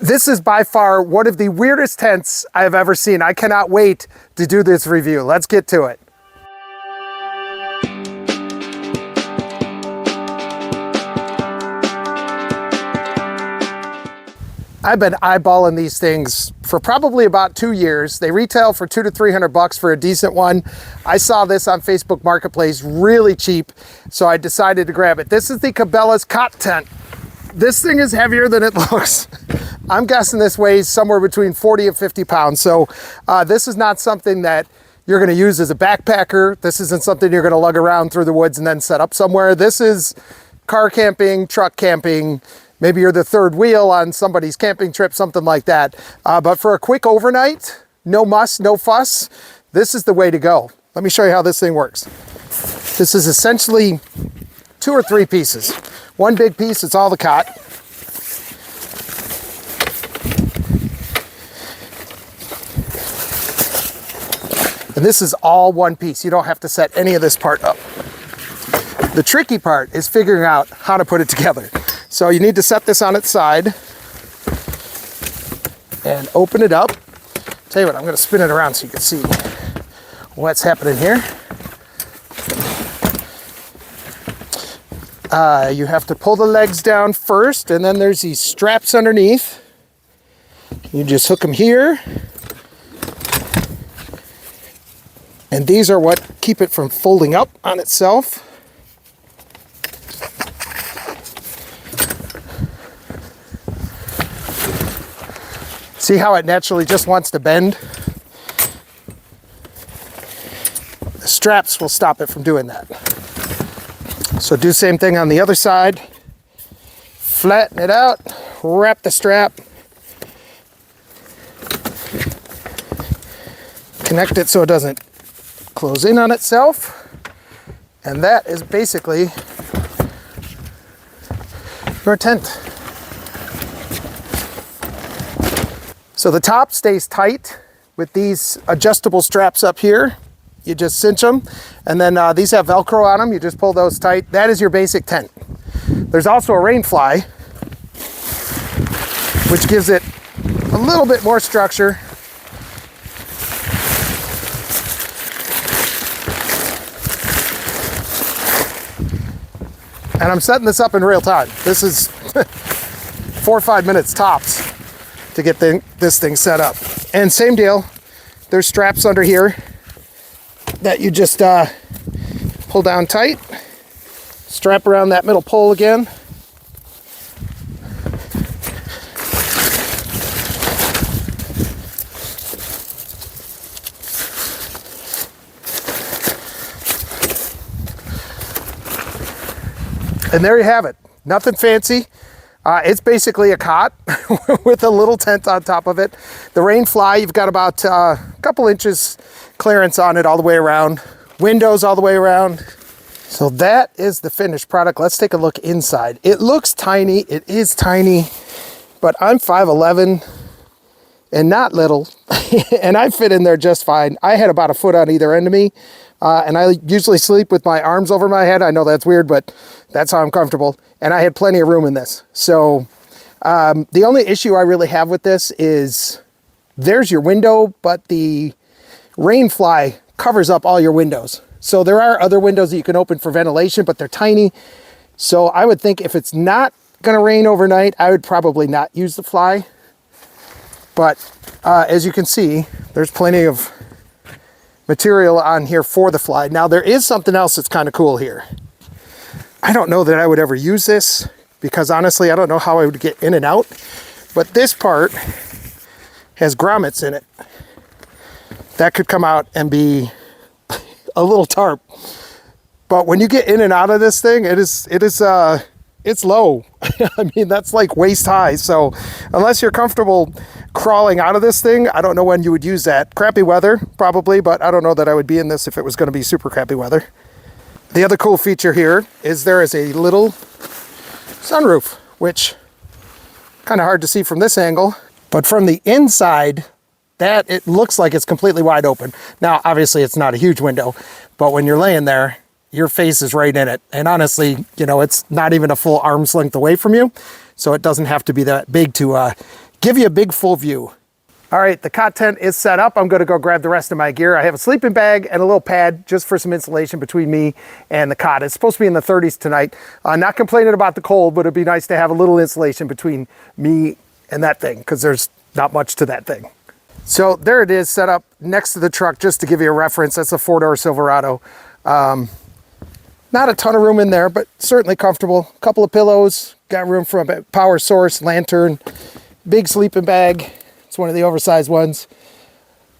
This is by far one of the weirdest tents I have ever seen. I cannot wait to do this review. Let's get to it. I've been eyeballing these things for probably about 2 years. They retail for $200 to $300 for a decent one. I saw this on Facebook Marketplace really cheap, so I decided to grab it. This is the Cabela's cot tent. This thing is heavier than it looks. I'm guessing this weighs somewhere between 40 and 50 pounds. So this is not something that you're gonna use as a backpacker. This isn't something you're gonna lug around through the woods and then set up somewhere. This is car camping, truck camping. Maybe you're the third wheel on somebody's camping trip, something like that. But for a quick overnight, no muss, no fuss, this is the way to go. Let me show you how this thing works. This is essentially 2 or 3 pieces. One big piece, it's all the cot. And this is all one piece. You don't have to set any of this part up. The tricky part is figuring out how to put it together. So you need to set this on its side and open it up. Tell you what, I'm going to spin it around so you can see what's happening here. You have to pull the legs down first, and then there's these straps underneath. You just hook them here. And these are what keep it from folding up on itself. See how it naturally just wants to bend? The straps will stop it from doing that. So do the same thing on the other side. Flatten it out, wrap the strap, connect it so it doesn't close in on itself, and that is basically your tent. So the top stays tight with these adjustable straps up here. You just cinch them, and then these have Velcro on them. You just pull those tight. That is your basic tent. There's also a rain fly, which gives it a little bit more structure. And I'm setting this up in real time. This is 4 or 5 minutes tops to get this thing set up. And same deal, there's straps under here that you just pull down tight, strap around that middle pole again. And there you have it. Nothing fancy. It's basically a cot with a little tent on top of it. The rain fly, you've got about a couple inches clearance on it all the way around. Windows all the way around. So that is the finished product. Let's take a look inside. It looks tiny. It is tiny, but I'm 5'11" and not little. And I fit in there just fine. I had about a foot on either end of me. And I usually sleep with my arms over my head. I know that's weird, but that's how I'm comfortable. And I had plenty of room in this. So the only issue I really have with this is there's your window, but the rain fly covers up all your windows. So there are other windows that you can open for ventilation, but they're tiny. So I would think if it's not going to rain overnight, I would probably not use the fly. But as you can see, there's plenty of material on here for the fly. Now there is something else that's kind of cool here. I don't know that I would ever use this because honestly I don't know how I would get in and out, but this part has grommets in it that could come out and be a little tarp. But when you get in and out of this thing, it's low. I mean, that's like waist high. So unless you're comfortable crawling out of this thing, I don't know when you would use that. Crappy weather, probably, but I don't know that I would be in this if it was going to be super crappy weather. The other cool feature here is there is a little sunroof, which kind of hard to see from this angle, but from the inside, that it looks like it's completely wide open. Now, obviously it's not a huge window, but when you're laying there, your face is right in it. And honestly, you know, it's not even a full arm's length away from you. So it doesn't have to be that big to give you a big full view. All right, the cot tent is set up. I'm gonna go grab the rest of my gear. I have a sleeping bag and a little pad just for some insulation between me and the cot. It's supposed to be in the 30s tonight. Not complaining about the cold, but it'd be nice to have a little insulation between me and that thing because there's not much to that thing. So there it is, set up next to the truck, just to give you a reference. That's a 4-door Silverado. Not a ton of room in there, but certainly comfortable. A couple of pillows, got room for a power source, lantern, big sleeping bag. It's one of the oversized ones.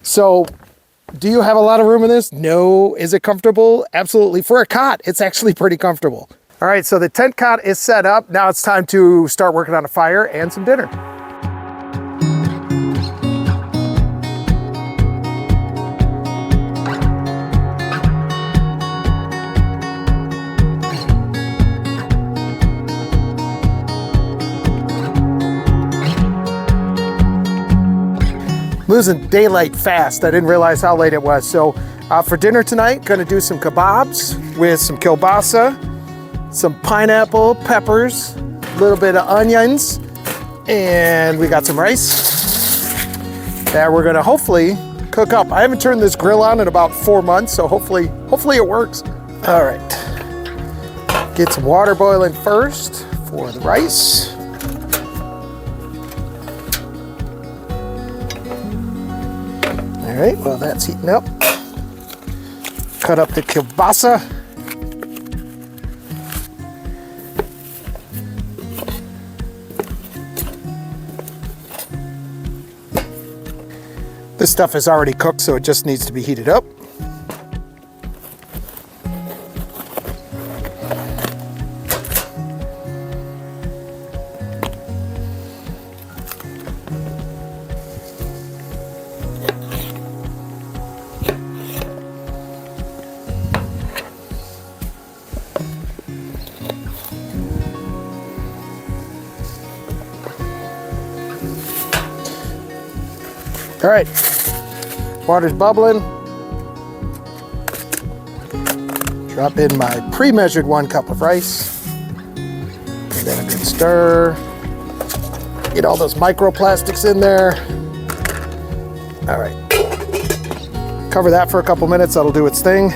So do you have a lot of room in this? No. Is it comfortable? Absolutely. For a cot, it's actually pretty comfortable. All right, so the tent cot is set up. Now it's time to start working on a fire and some dinner. Losing daylight fast. I didn't realize how late it was. So for dinner tonight, gonna do some kabobs with some kielbasa, some pineapple, peppers, a little bit of onions, and we got some rice that we're gonna hopefully cook up. I haven't turned this grill on in about 4 months, so hopefully it works. All right, get some water boiling first for the rice. All right, well that's heating up. Cut up the kielbasa. This stuff is already cooked, so it just needs to be heated up. All right, water's bubbling. Drop in my pre-measured 1 cup of rice. Give that a good stir. Get all those microplastics in there. All right, cover that for a couple minutes, that'll do its thing.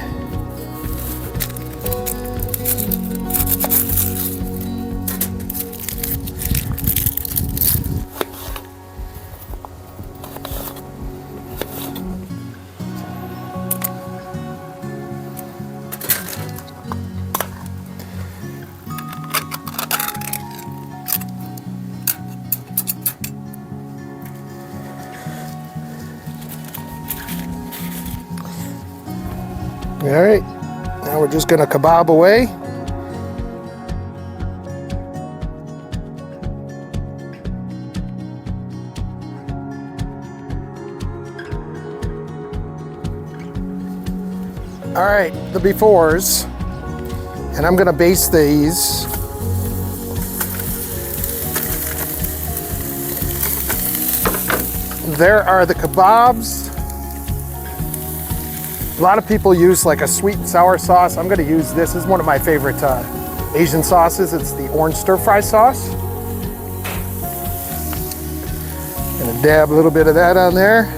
All right, now we're just gonna kebab away. All right, the befores, and I'm gonna baste these. There are the kebabs. A lot of people use like a sweet and sour sauce. I'm gonna use this. This is one of my favorite Asian sauces. It's the orange stir-fry sauce. Gonna dab a little bit of that on there.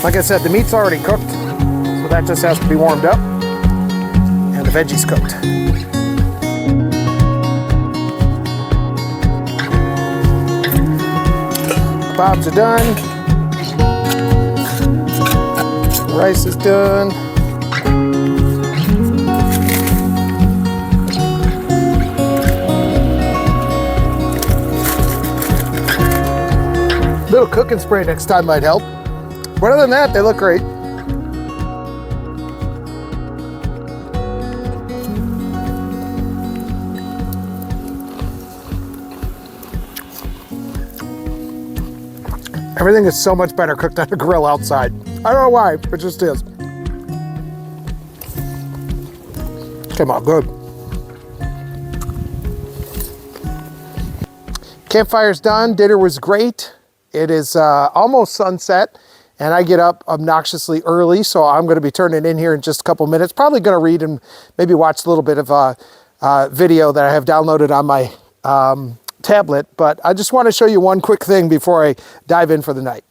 Like I said, the meat's already cooked, so that just has to be warmed up, and the veggies cooked. Kebabs are done. Rice is done. Little cooking spray next time might help. But other than that, they look great. Everything is so much better cooked on a grill outside. I don't know why, it just is. Came out good. Campfire's done. Dinner was great. It is almost sunset, and I get up obnoxiously early, so I'm going to be turning in here in just a couple minutes. Probably going to read and maybe watch a little bit of a video that I have downloaded on my tablet, but I just want to show you one quick thing before I dive in for the night.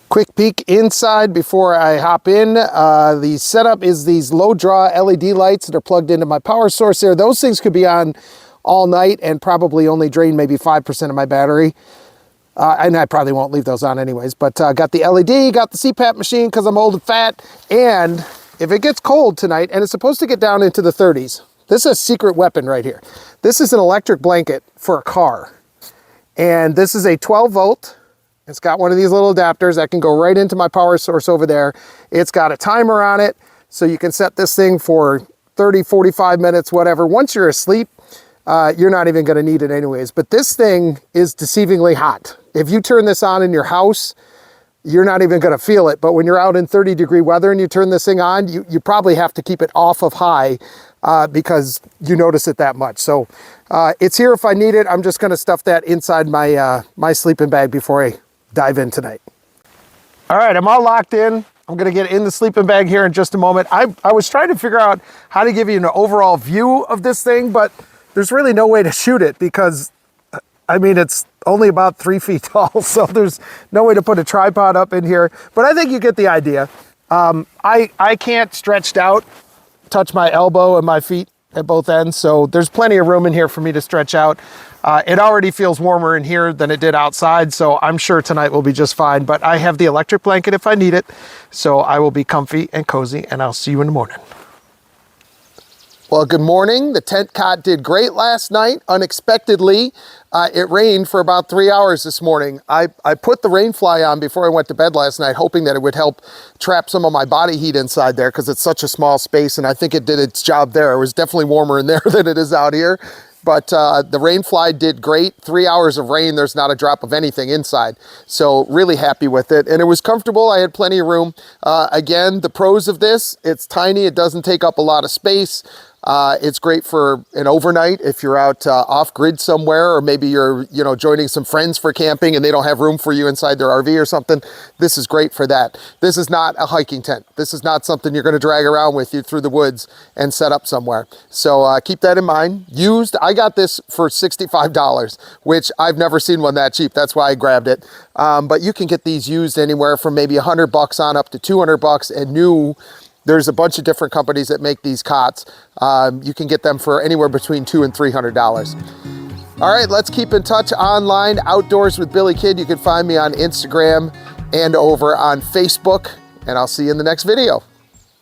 Quick peek inside before I hop in. The setup is these low draw LED lights that are plugged into my power source there. Those things could be on all night and probably only drain maybe 5% of my battery. And I probably won't leave those on anyways, but got the LED, got the CPAP machine because I'm old and fat. And if it gets cold tonight, and it's supposed to get down into the 30s, this is a secret weapon right here. This is an electric blanket for a car. And this is a 12 volt. It's got one of these little adapters that can go right into my power source over there. It's got a timer on it, so you can set this thing for 30, 45 minutes, whatever. Once you're asleep, you're not even gonna need it anyways. But this thing is deceivingly hot. If you turn this on in your house, you're not even gonna feel it. But when you're out in 30-degree weather and you turn this thing on, you probably have to keep it off of high because you notice it that much. So it's here if I need it. I'm just gonna stuff that inside my, my sleeping bag before I dive in tonight. All right, I'm all locked in. I'm gonna get in the sleeping bag here in just a moment. I was trying to figure out how to give you an overall view of this thing, but there's really no way to shoot it because, I mean, it's only about 3 feet tall, so there's no way to put a tripod up in here, but I think you get the idea. I can't stretched out touch my elbow and my feet at both ends, so there's plenty of room in here for me to stretch out. It already feels warmer in here than it did outside, so I'm sure tonight will be just fine, but I have the electric blanket if I need it, so I will be comfy and cozy, and I'll see you in the morning. Well, good morning. The tent cot did great last night. Unexpectedly, it rained for about 3 hours this morning. I put the rain fly on before I went to bed last night, hoping that it would help trap some of my body heat inside there because it's such a small space, and I think it did its job there. It was definitely warmer in there than it is out here. But the rain fly did great. 3 hours of rain, there's not a drop of anything inside. So really happy with it. And it was comfortable. I had plenty of room. Again, the pros of this, it's tiny. It doesn't take up a lot of space. It's great for an overnight if you're out off grid somewhere, or maybe you're, joining some friends for camping and they don't have room for you inside their RV or something. This is great for that. This is not a hiking tent. This is not something you're going to drag around with you through the woods and set up somewhere. So keep that in mind. Used, I got this for $65, which I've never seen one that cheap. That's why I grabbed it. But you can get these used anywhere from maybe $100 on up to $200, and new. There's a bunch of different companies that make these cots. You can get them for anywhere between $200 and $300. All right, let's keep in touch online. Outdoors with Billy Kid. You can find me on Instagram and over on Facebook, and I'll see you in the next video.